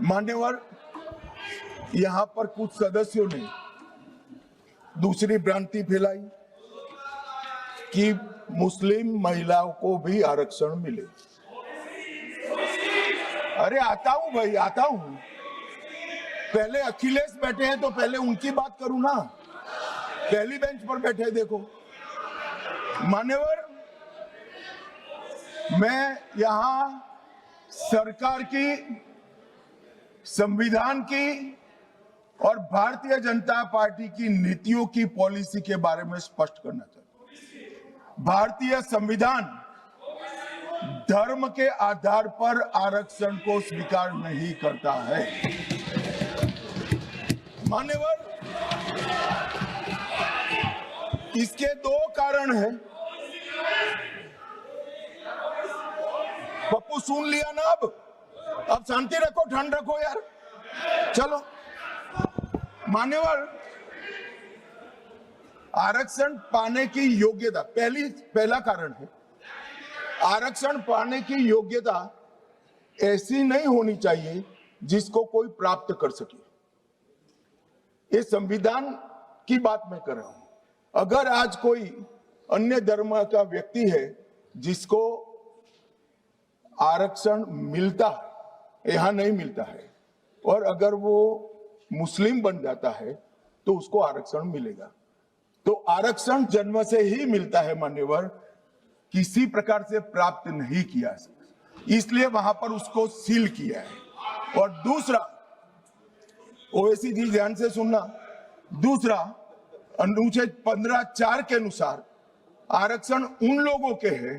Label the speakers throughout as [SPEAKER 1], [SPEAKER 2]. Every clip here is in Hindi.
[SPEAKER 1] मान्यवर, यहां पर कुछ सदस्यों ने दूसरी भ्रांति फैलाई कि मुस्लिम महिलाओं को भी आरक्षण मिले। अरे आता हूं भाई, आता हूं। पहले अखिलेश बैठे हैं तो पहले उनकी बात करूं ना। पहली बेंच पर बैठे देखो। मान्यवर, मैं यहां सरकार की, संविधान की और भारतीय जनता पार्टी की नीतियों की पॉलिसी के बारे में स्पष्ट करना चाहता हूं। भारतीय संविधान धर्म के आधार पर आरक्षण को स्वीकार नहीं करता है। मान्यवर, इसके दो कारण हैं। पप्पू सुन लिया ना? अब शांति रखो, ठंड रखो यार। चलो मान्यवर, आरक्षण पाने की योग्यता पहला कारण है। आरक्षण पाने की योग्यता ऐसी नहीं होनी चाहिए जिसको कोई प्राप्त कर सके। ये संविधान की बात मैं कर रहा हूं। अगर आज कोई अन्य धर्म का व्यक्ति है जिसको आरक्षण मिलता है, यहां नहीं मिलता है, और अगर वो मुस्लिम बन जाता है तो उसको आरक्षण मिलेगा। तो आरक्षण जन्म से ही मिलता है मान्यवर, किसी प्रकार से प्राप्त नहीं किया, इसलिए वहां पर उसको सील किया है। और दूसरा, ओवैसी जी ध्यान से सुनना, दूसरा अनुच्छेद 15(4) के अनुसार आरक्षण उन लोगों के है,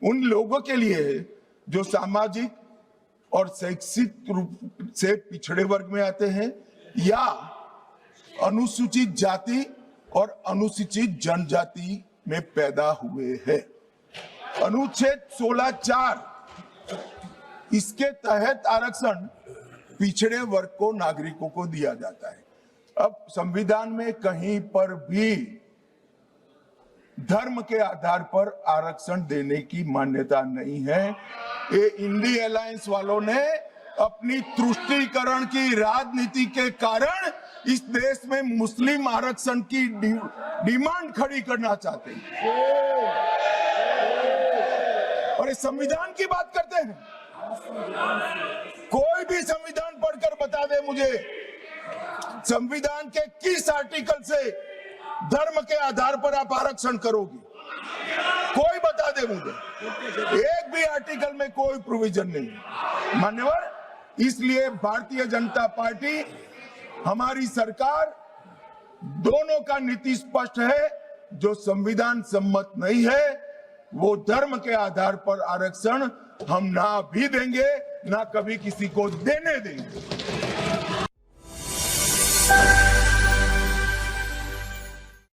[SPEAKER 1] उन लोगों के लिए है जो सामाजिक और शैक्षिक रूप से पिछड़े वर्ग में आते हैं या अनुसूचित जाति और अनुसूचित जनजाति में पैदा हुए हैं। अनुच्छेद 16(4) इसके तहत आरक्षण पिछड़े वर्ग को, नागरिकों को दिया जाता है। अब संविधान में कहीं पर भी धर्म के आधार पर आरक्षण देने की मान्यता नहीं है। ये इंडी अलायंस वालों ने अपनी तुष्टीकरण की राजनीति के कारण इस देश में मुस्लिम आरक्षण की डिमांड खड़ी करना चाहते हैं। और इस संविधान की बात करते हैं। कोई भी संविधान पढ़कर बता दे मुझे, संविधान के किस आर्टिकल से धर्म के आधार पर आप आरक्षण करोगे? कोई बता दे मुझे। एक भी आर्टिकल में कोई प्रोविजन नहीं। मान्यवर, इसलिए भारतीय जनता पार्टी, हमारी सरकार, दोनों का नीति स्पष्ट है। जो संविधान सम्मत नहीं है वो धर्म के आधार पर आरक्षण हम ना भी देंगे, ना कभी किसी को देने देंगे।